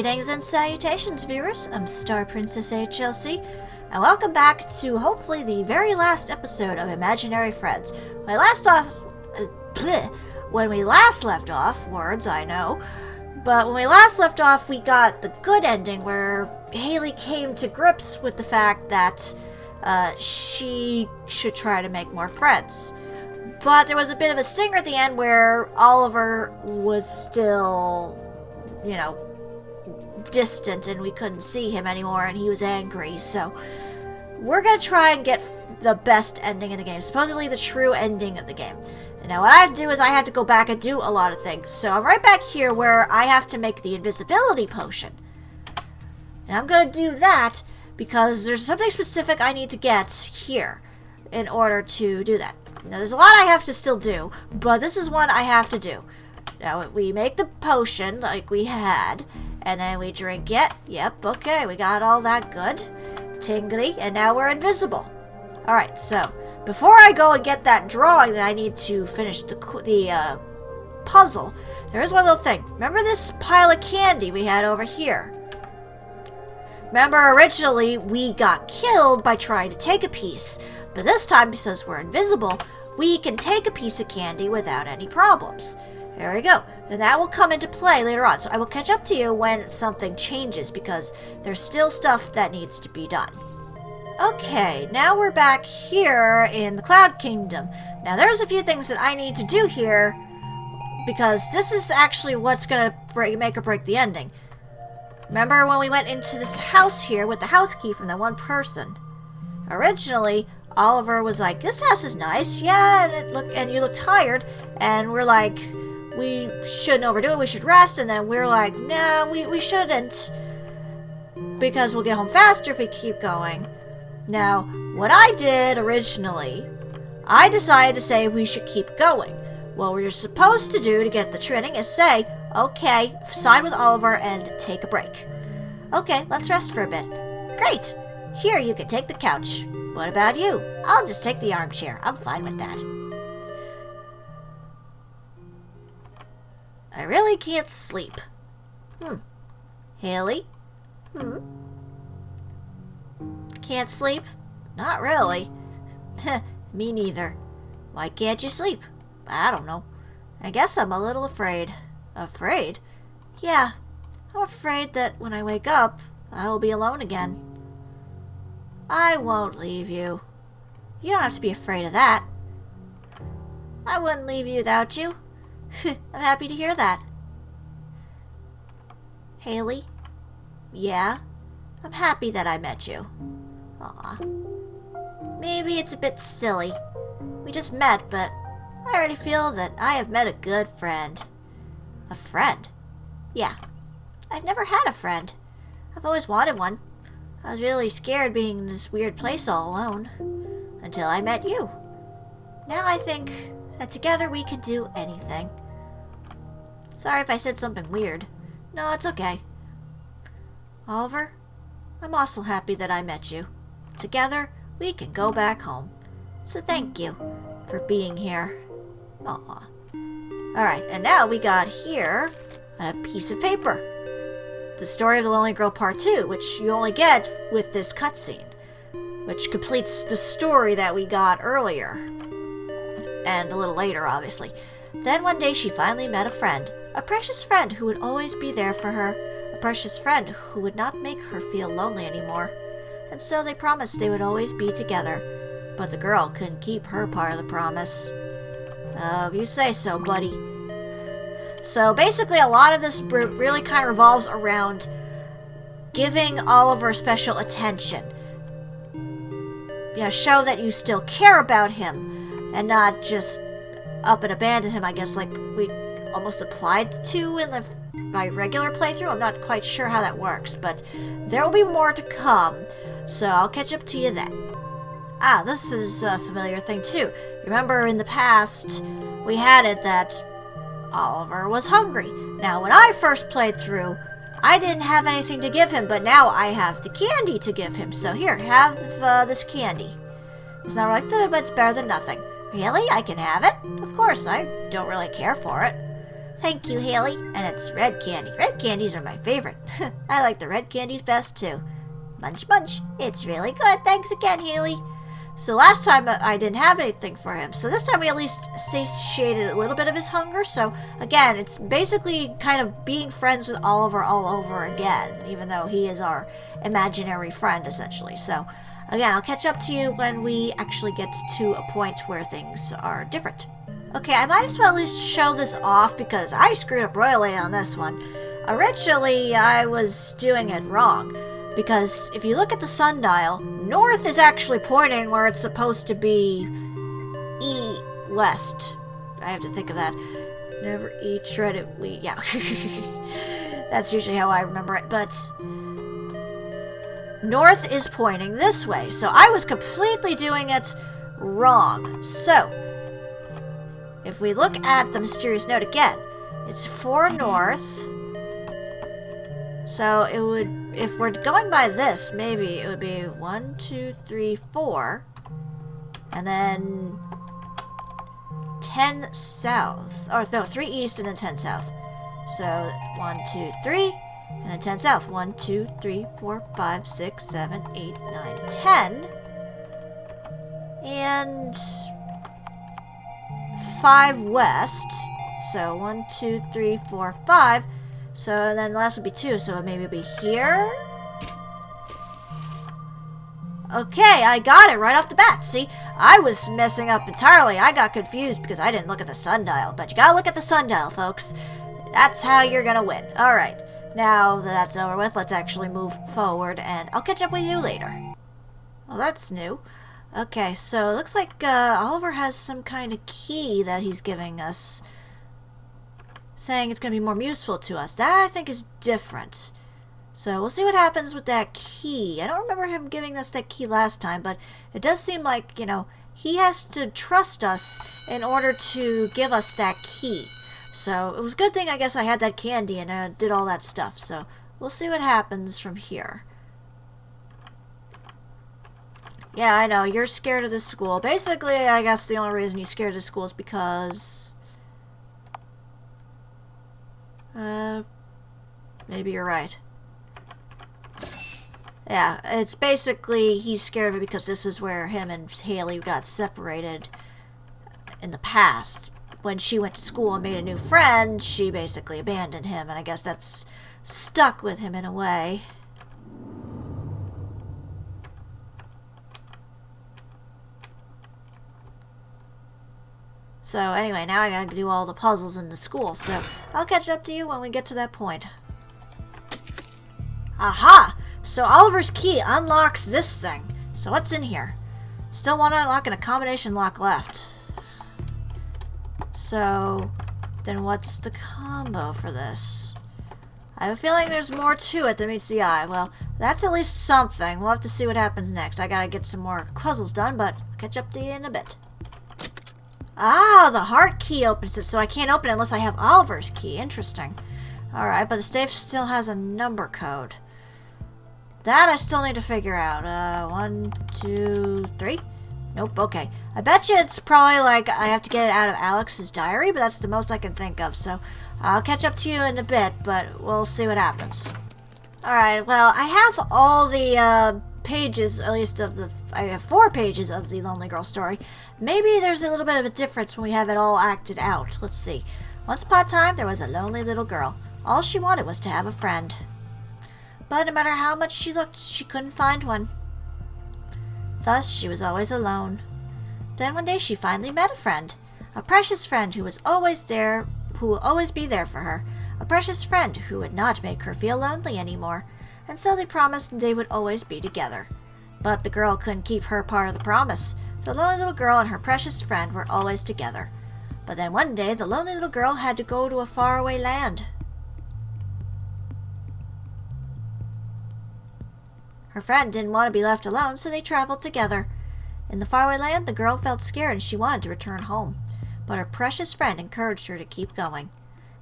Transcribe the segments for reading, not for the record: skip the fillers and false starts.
Greetings and salutations, viewers. I'm StarPrincessHLC, and welcome back to hopefully the very last episode of Imaginary Friends. When we last left off, words I know, but when we last left off, we got the good ending where Haley came to grips with the fact that she should try to make more friends. But there was a bit of a stinger at the end where Oliver was still, distant and we couldn't see him anymore and he was angry. So we're going to try and get the best ending in the game, supposedly the true ending of the game. And now what I have to do is I have to go back and do a lot of things. So I'm right back here where I have to make the invisibility potion. And I'm going to do that because there's something specific I need to get here in order to do that. Now, there's a lot I have to still do, but this is one I have to do. Now, we make the potion like we had, and then we drink it. Yep, okay, we got all that good. Tingly, and now we're invisible. Alright, so, before I go and get that drawing that I need to finish the puzzle, there is one little thing. Remember this pile of candy we had over here? Remember, originally, we got killed by trying to take a piece, but this time, because we're invisible, we can take a piece of candy without any problems. There we go. And that will come into play later on. So I will catch up to you when something changes, because there's still stuff that needs to be done. Okay, now we're back here in the Cloud Kingdom. Now there's a few things that I need to do here, because this is actually what's going to make or break the ending. Remember when we went into this house here with the house key from that one person? Originally, Oliver was like, this house is nice, yeah, and you look tired, and we're like, we shouldn't overdo it, we should rest, and then we're like, nah, we shouldn't, because we'll get home faster if we keep going. Now, what I did originally, I decided to say we should keep going. What we're supposed to do to get the training is say, okay, side with Oliver and take a break. Okay, let's rest for a bit. Great! Here, you can take the couch. What about you? I'll just take the armchair. I'm fine with that. I really can't sleep. Haley? Can't sleep? Not really. Me neither. Why can't you sleep? I don't know. I guess I'm a little afraid. Afraid? Yeah. I'm afraid that when I wake up, I will be alone again. I won't leave you. You don't have to be afraid of that. I wouldn't leave you without you. I'm happy to hear that. Haley? Yeah? I'm happy that I met you. Aw. Maybe it's a bit silly. We just met, but I already feel that I have met a good friend. A friend? Yeah. I've never had a friend. I've always wanted one. I was really scared being in this weird place all alone. Until I met you. Now I think that together we can do anything. Sorry if I said something weird. No, it's okay. Oliver, I'm also happy that I met you. Together, we can go back home. So thank you for being here. Aw. Alright, and now we got here a piece of paper. The Story of the Lonely Girl Part 2, which you only get with this cutscene, which completes the story that we got earlier. And a little later, obviously. Then one day she finally met a friend. A precious friend who would always be there for her. A precious friend who would not make her feel lonely anymore. And so they promised they would always be together. But the girl couldn't keep her part of the promise. Oh, you say so, buddy. So basically a lot of this really kind of revolves around giving Oliver special attention. Show that you still care about him and not just up and abandon him, I guess, like we almost applied to in my regular playthrough. I'm not quite sure how that works, but there will be more to come, so I'll catch up to you then. Ah, this is a familiar thing too. Remember in the past, we had it that Oliver was hungry. Now, when I first played through, I didn't have anything to give him, but now I have the candy to give him. So here, have this candy. It's not really food, but it's better than nothing. Really? I can have it? Of course, I don't really care for it. Thank you, Haley. And it's red candy. Red candies are my favorite. I like the red candies best, too. Munch, munch. It's really good. Thanks again, Haley. So last time I didn't have anything for him. So this time we at least satiated a little bit of his hunger. So again, it's basically kind of being friends with Oliver all over again, even though he is our imaginary friend, essentially. So again, I'll catch up to you when we actually get to a point where things are different. Okay, I might as well at least show this off because I screwed up royally on this one. Originally, I was doing it wrong. Because if you look at the sundial, north is actually pointing where it's supposed to be west. I have to think of that. Never eat shredded wheat. Yeah. That's usually how I remember it. But north is pointing this way. So I was completely doing it wrong. So if we look at the mysterious note again, it's 4 north. So it would, if we're going by this, maybe it would be 1, 2, 3, 4, and then 10 south. Or no, 3 east and then 10 south. So 1, 2, 3, and then 10 south. 1, 2, 3, 4, 5, 6, 7, 8, 9, 10. And 5 west. So 1, 2, 3, 4, 5. So then the last would be 2, so it maybe be here. Okay, I got it right off the bat. See, I was messing up entirely. I got confused because I didn't look at the sundial. But you gotta look at the sundial, folks. That's how you're gonna win. Alright, now that that's over with, let's actually move forward, and I'll catch up with you later. Well, that's new. Okay, so it looks like Oliver has some kind of key that he's giving us, saying it's going to be more useful to us. That, I think, is different. So we'll see what happens with that key. I don't remember him giving us that key last time, but it does seem like, you know, he has to trust us in order to give us that key. So it was a good thing, I guess, I had that candy and I did all that stuff. So we'll see what happens from here. Yeah, I know, you're scared of this school. Basically, I guess the only reason you're scared of this school is because maybe you're right. Yeah, it's basically he's scared of it because this is where him and Haley got separated in the past. When she went to school and made a new friend, she basically abandoned him, and I guess that's stuck with him in a way. So anyway, now I gotta do all the puzzles in the school, so I'll catch up to you when we get to that point. Aha! So Oliver's key unlocks this thing. So what's in here? Still want to unlock and a combination lock left. So then what's the combo for this? I have a feeling there's more to it than meets the eye. Well, that's at least something. We'll have to see what happens next. I gotta get some more puzzles done, but I'll catch up to you in a bit. Ah, the heart key opens it, so I can't open it unless I have Oliver's key. Interesting. Alright, but the safe still has a number code. That I still need to figure out. 1, 2, 3? Nope, okay. I bet you it's probably like I have to get it out of Alex's diary, but that's the most I can think of, so I'll catch up to you in a bit, but we'll see what happens. Alright, well, I have all the pages, at least of the... I have 4 pages of the Lonely Girl story. Maybe there's a little bit of a difference when we have it all acted out. Let's see. Once upon a time, there was a lonely little girl. All she wanted was to have a friend. But no matter how much she looked, she couldn't find one. Thus, she was always alone. Then one day she finally met a friend. A precious friend who was always there, who will always be there for her. A precious friend who would not make her feel lonely anymore. And so they promised they would always be together. But the girl couldn't keep her part of the promise. The lonely little girl and her precious friend were always together. But then one day, the lonely little girl had to go to a faraway land. Her friend didn't want to be left alone, so they traveled together. In the faraway land, the girl felt scared and she wanted to return home. But her precious friend encouraged her to keep going.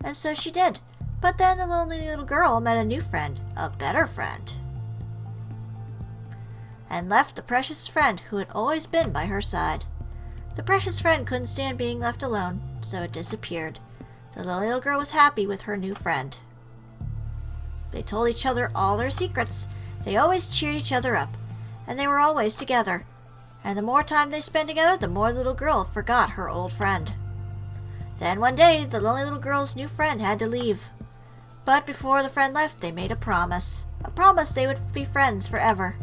And so she did. But then the lonely little girl met a new friend, a better friend, and left the precious friend who had always been by her side. The precious friend couldn't stand being left alone, so it disappeared. The little girl was happy with her new friend. They told each other all their secrets. They always cheered each other up, and they were always together. And the more time they spent together, the more the little girl forgot her old friend. Then one day, the lonely little girl's new friend had to leave. But before the friend left, they made a promise. A promise they would be friends forever.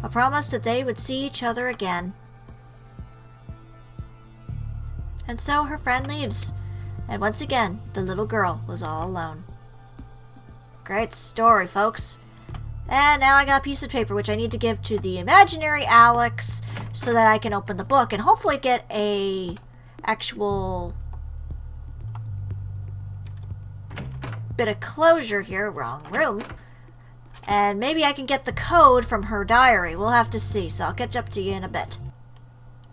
A promise that they would see each other again. And so her friend leaves. And once again, the little girl was all alone. Great story, folks. And now I got a piece of paper which I need to give to the imaginary Alex so that I can open the book and hopefully get a actual bit of closure here. Wrong room. And maybe I can get the code from her diary. We'll have to see, so I'll catch up to you in a bit.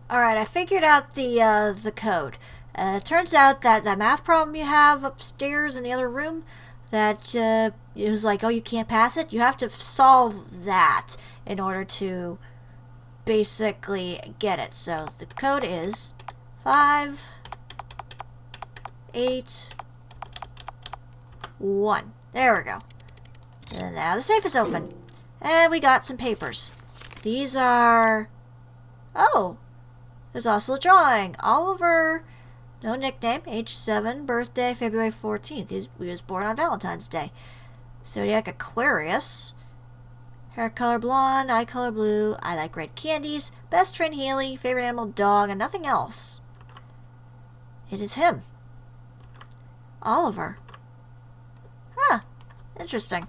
Alright, I figured out the code. It turns out that the math problem you have upstairs in the other room, that it was like, oh, you can't pass it? You have to solve that in order to basically get it. So the code is 5, 8, 1. There we go. And now the safe is open. And we got some papers. These are... Oh! There's also a drawing. Oliver, no nickname, age 7, birthday February 14th. He was born on Valentine's Day. Zodiac Aquarius. Hair color blonde, eye color blue. I like red candies. Best friend Haley, favorite animal dog, and nothing else. It is him. Oliver. Huh. Interesting.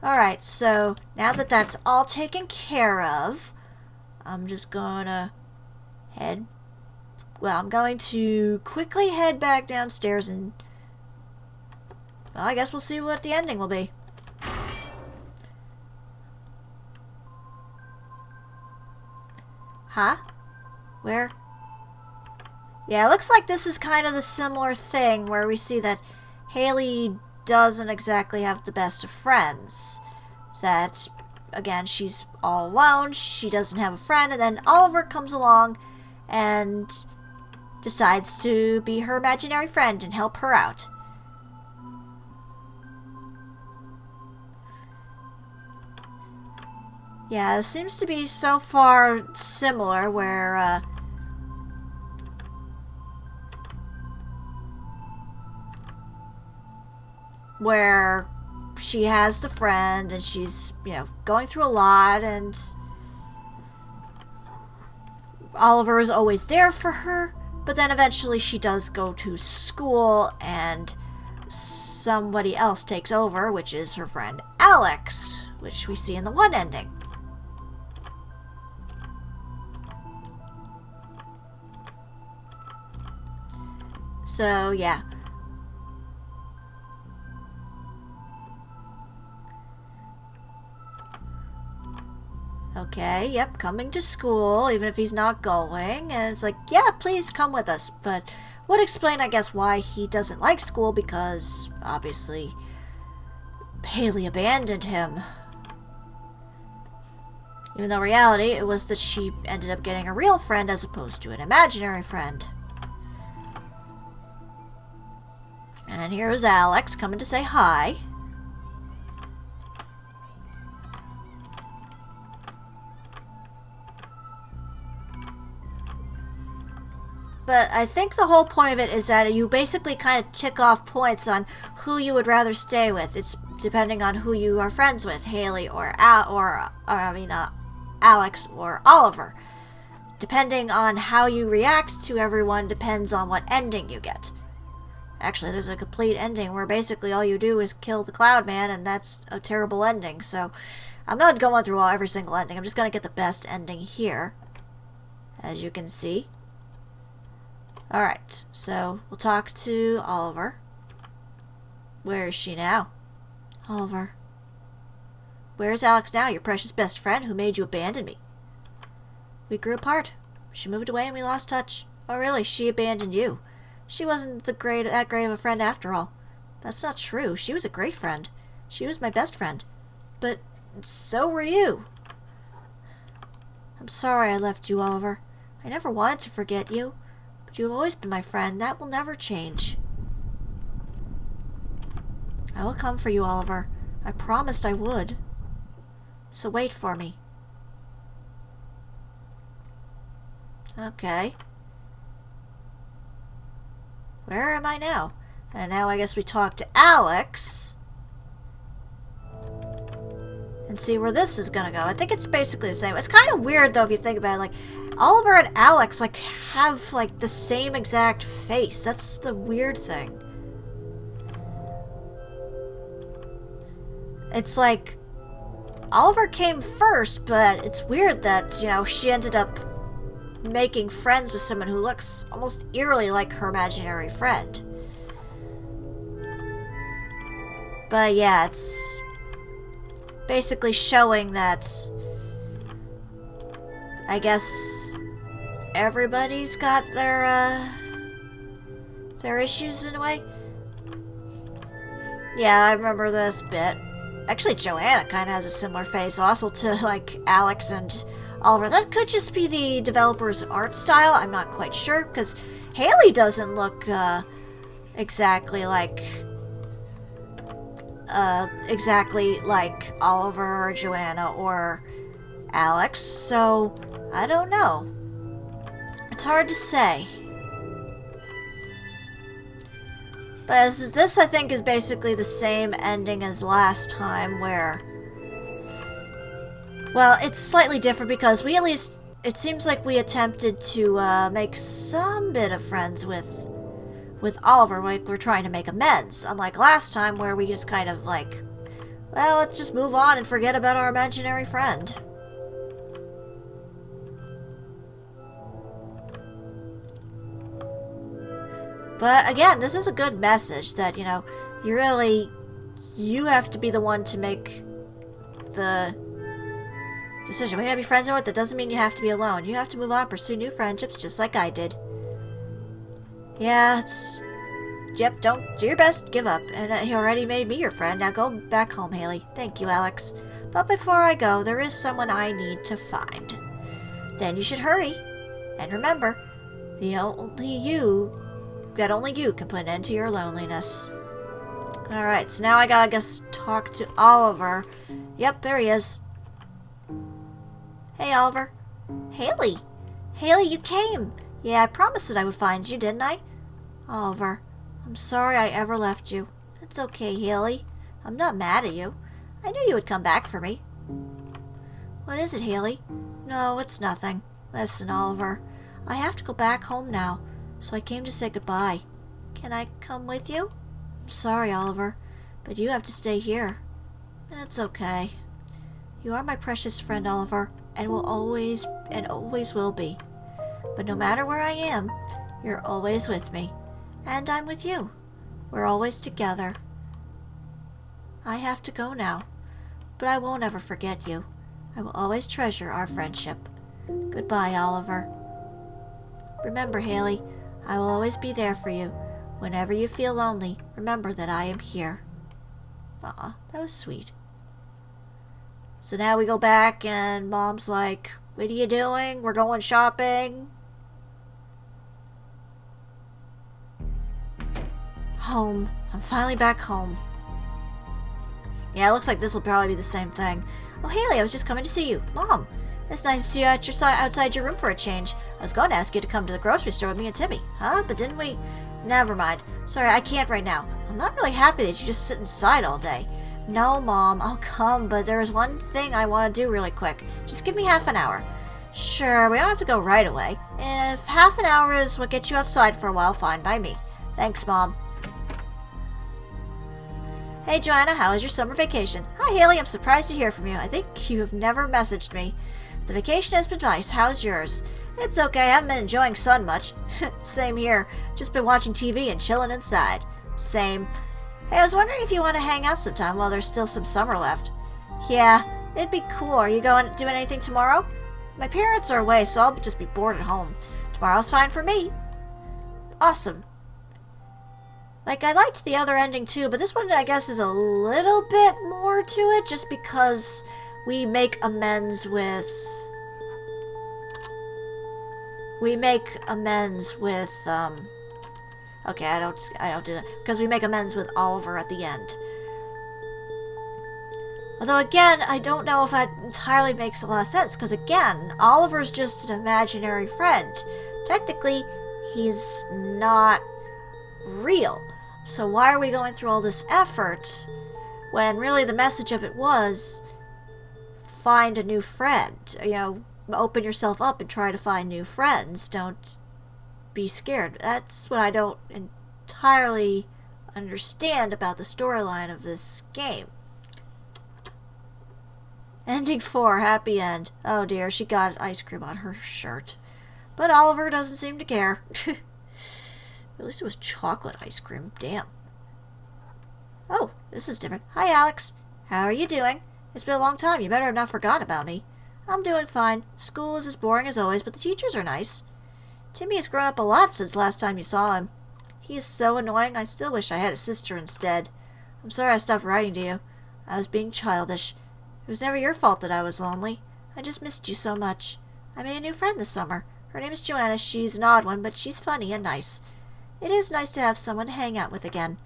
Alright, so now that that's all taken care of, I'm just gonna I'm going to quickly head back downstairs and, well, I guess we'll see what the ending will be. Huh? Where? Yeah, it looks like this is kind of the similar thing where we see that Haley doesn't exactly have the best of friends. That, again, she's all alone, she doesn't have a friend, and then Oliver comes along and decides to be her imaginary friend and help her out. Yeah, it seems to be so far similar where she has the friend and she's, going through a lot, and Oliver is always there for her, but then eventually she does go to school and somebody else takes over, which is her friend Alex, which we see in the one ending. So, yeah. Okay, yep, coming to school, even if he's not going. And it's like, yeah, please come with us. But would explain, I guess, why he doesn't like school, because, obviously, Haley abandoned him. Even though in reality, it was that she ended up getting a real friend as opposed to an imaginary friend. And here's Alex coming to say hi. But I think the whole point of it is that you basically kind of tick off points on who you would rather stay with. It's depending on who you are friends with, Haley or Alex or Oliver. Depending on how you react to everyone depends on what ending you get. Actually, there's a complete ending where basically all you do is kill the Cloud Man, and that's a terrible ending. So I'm not going through every single ending. I'm just going to get the best ending here, as you can see. Alright, so we'll talk to Oliver. Where is she now? Oliver. Where is Alex now, your precious best friend who made you abandon me? We grew apart. She moved away and we lost touch. Oh really, she abandoned you. She wasn't that great of a friend after all. That's not true. She was a great friend. She was my best friend. But so were you. I'm sorry I left you, Oliver. I never wanted to forget you. But you have always been my friend. That will never change. I will come for you, Oliver. I promised I would. So wait for me. Okay. Where am I now? And now I guess we talk to Alex. And see where this is gonna go. I think it's basically the same. It's kind of weird though if you think about it. Like, Oliver and Alex like have like the same exact face. That's the weird thing. It's like Oliver came first, but it's weird that, you know, she ended up making friends with someone who looks almost eerily like her imaginary friend. But yeah, it's basically showing that I guess everybody's got their issues in a way. Yeah, I remember this bit. Actually, Joanna kind of has a similar face also to, like, Alex and Oliver. That could just be the developer's art style. I'm not quite sure, because Haley doesn't look exactly like Oliver or Joanna or Alex, so I don't know. It's hard to say. But this, I think, is basically the same ending as last time, where... Well, it's slightly different because we at least... It seems like we attempted to make some bit of friends with Oliver. Like, we're trying to make amends. Unlike last time, where we just kind of like... Well, let's just move on and forget about our imaginary friend. But again, this is a good message that, you know, you have to be the one to make the decision. We might be friends with, that doesn't mean you have to be alone. You have to move on, pursue new friendships, just like I did. Yeah, yep, don't do your best, give up. And he already made me your friend. Now go back home, Haley. Thank you, Alex. But before I go, there is someone I need to find. Then you should hurry. And remember, that only you can put an end to your loneliness. Alright, so now I gotta guess talk to Oliver. Yep, there he is. Hey, Oliver. Haley! Haley, you came! Yeah, I promised that I would find you, didn't I? Oliver, I'm sorry I ever left you. It's okay, Haley. I'm not mad at you. I knew you would come back for me. What is it, Haley? No, it's nothing. Listen, Oliver, I have to go back home now. So I came to say goodbye. Can I come with you? I'm sorry, Oliver, but you have to stay here. It's okay. You are my precious friend, Oliver, and always will be. But no matter where I am, you're always with me. And I'm with you. We're always together. I have to go now, but I won't ever forget you. I will always treasure our friendship. Goodbye, Oliver. Remember, Haley, I will always be there for you. Whenever you feel lonely, remember that I am here. Aw, that was sweet. So now we go back and Mom's like, what are you doing? We're going shopping. Home. I'm finally back home. Yeah, it looks like this will probably be the same thing. Oh, Haley, I was just coming to see you. Mom, it's nice to see you at outside your room for a change. I was going to ask you to come to the grocery store with me and Timmy. Huh? But didn't we? Never mind. Sorry, I can't right now. I'm not really happy that you just sit inside all day. No, Mom, I'll come, but there is one thing I want to do really quick. Just give me half an hour. Sure, we don't have to go right away. If half an hour is what gets you outside for a while, fine by me. Thanks, Mom. Hey, Joanna, how was your summer vacation? Hi, Haley, I'm surprised to hear from you. I think you have never messaged me. The vacation has been nice. How's yours? It's okay. I haven't been enjoying sun much. Same here. Just been watching TV and chilling inside. Same. Hey, I was wondering if you want to hang out sometime while there's still some summer left. Yeah, it'd be cool. Are you going to do anything tomorrow? My parents are away, so I'll just be bored at home. Tomorrow's fine for me. Awesome. Like, I liked the other ending too, but this one, I guess, is a little bit more to it, just because we make amends with... Okay, I don't do that. Because we make amends with Oliver at the end. Although again, I don't know if that entirely makes a lot of sense, because again, Oliver's just an imaginary friend. Technically, he's not real. So why are we going through all this effort when really the message of it was find a new friend? You know, open yourself up and try to find new friends. Don't be scared. That's what I don't entirely understand about the storyline of this game. Ending 4, happy end. Oh dear, she got ice cream on her shirt. But Oliver doesn't seem to care. At least it was chocolate ice cream. Damn. Oh, this is different. Hi, Alex. How are you doing? It's been a long time. You better have not forgotten about me. I'm doing fine. School is as boring as always, but the teachers are nice. Timmy has grown up a lot since last time you saw him. He is so annoying. I still wish I had a sister instead. I'm sorry I stopped writing to you. I was being childish. It was never your fault that I was lonely. I just missed you so much. I made a new friend this summer. Her name is Joanna. She's an odd one, but she's funny and nice. It is nice to have someone to hang out with again.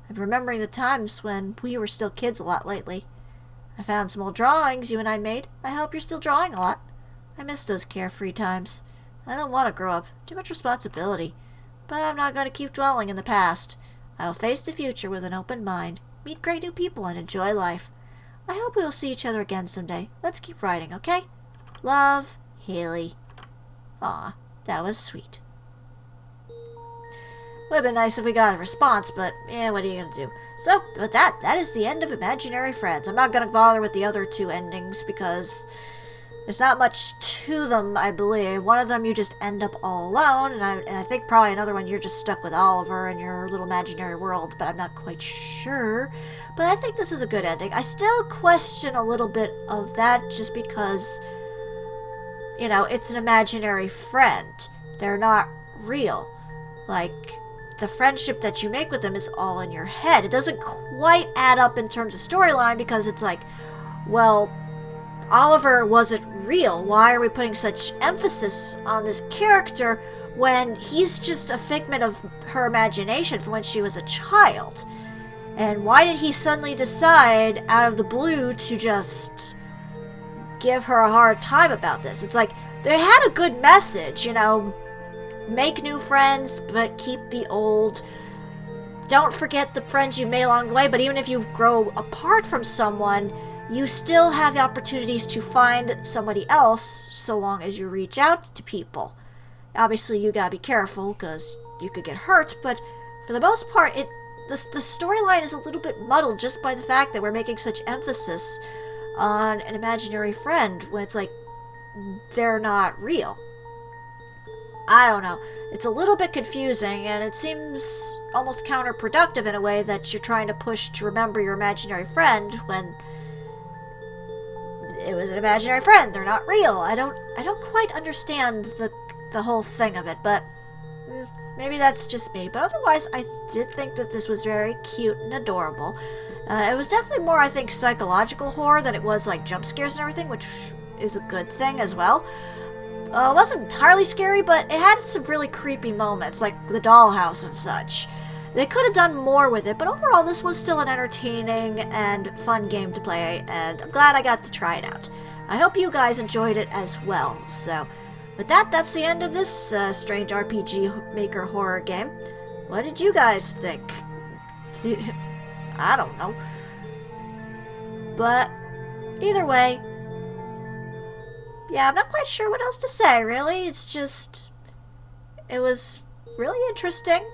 I'm remembering the times when we were still kids a lot lately. I found some old drawings you and I made. I hope you're still drawing a lot. I miss those carefree times. I don't want to grow up. Too much responsibility. But I'm not going to keep dwelling in the past. I'll face the future with an open mind, meet great new people, and enjoy life. I hope we will see each other again someday. Let's keep writing, okay? Love, Haley. Aw, that was sweet. Would have been nice if we got a response, but yeah, what are you gonna do? So, with that is the end of Imaginary Friends. I'm not gonna bother with the other two endings because there's not much to them, I believe. One of them you just end up all alone, and I think probably another one you're just stuck with Oliver in your little imaginary world, but I'm not quite sure. But I think this is a good ending. I still question a little bit of that just because, you know, it's an imaginary friend. They're not real. Like, the friendship that you make with them is all in your head. It doesn't quite add up in terms of storyline because it's like, well, Oliver wasn't real. Why are we putting such emphasis on this character when he's just a figment of her imagination from when she was a child? And why did he suddenly decide out of the blue to just give her a hard time about this? It's like, they had a good message, you know, make new friends, but keep the old. Don't forget the friends you made along the way, but even if you grow apart from someone, you still have the opportunities to find somebody else so long as you reach out to people. Obviously, you gotta be careful because you could get hurt, but for the most part, the storyline is a little bit muddled just by the fact that we're making such emphasis on an imaginary friend when it's like they're not real. I don't know. It's a little bit confusing, and it seems almost counterproductive in a way that you're trying to push to remember your imaginary friend when it was an imaginary friend. They're not real. I don't quite understand the whole thing of it, but maybe that's just me. But otherwise, I did think that this was very cute and adorable. It was definitely more, I think, psychological horror than it was like jump scares and everything, which is a good thing as well. It wasn't entirely scary, but it had some really creepy moments, like the dollhouse and such. They could have done more with it, but overall this was still an entertaining and fun game to play, and I'm glad I got to try it out. I hope you guys enjoyed it as well. So, with that, that's the end of this strange RPG Maker horror game. What did you guys think? I don't know. But, either way, yeah, I'm not quite sure what else to say, really. It's just, it was really interesting.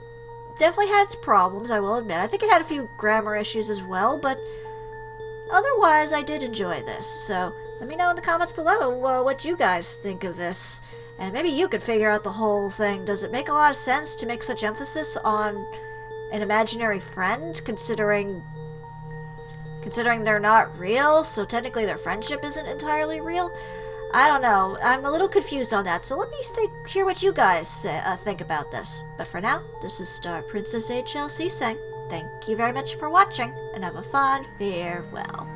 Definitely had its problems, I will admit. I think it had a few grammar issues as well, but otherwise I did enjoy this. So let me know in the comments below what you guys think of this. And maybe you could figure out the whole thing. Does it make a lot of sense to make such emphasis on an imaginary friend, considering they're not real, so technically their friendship isn't entirely real? I don't know. I'm a little confused on that, so let me hear what you guys think about this. But for now, this is StarPrincessHLC saying thank you very much for watching, and have a fond farewell.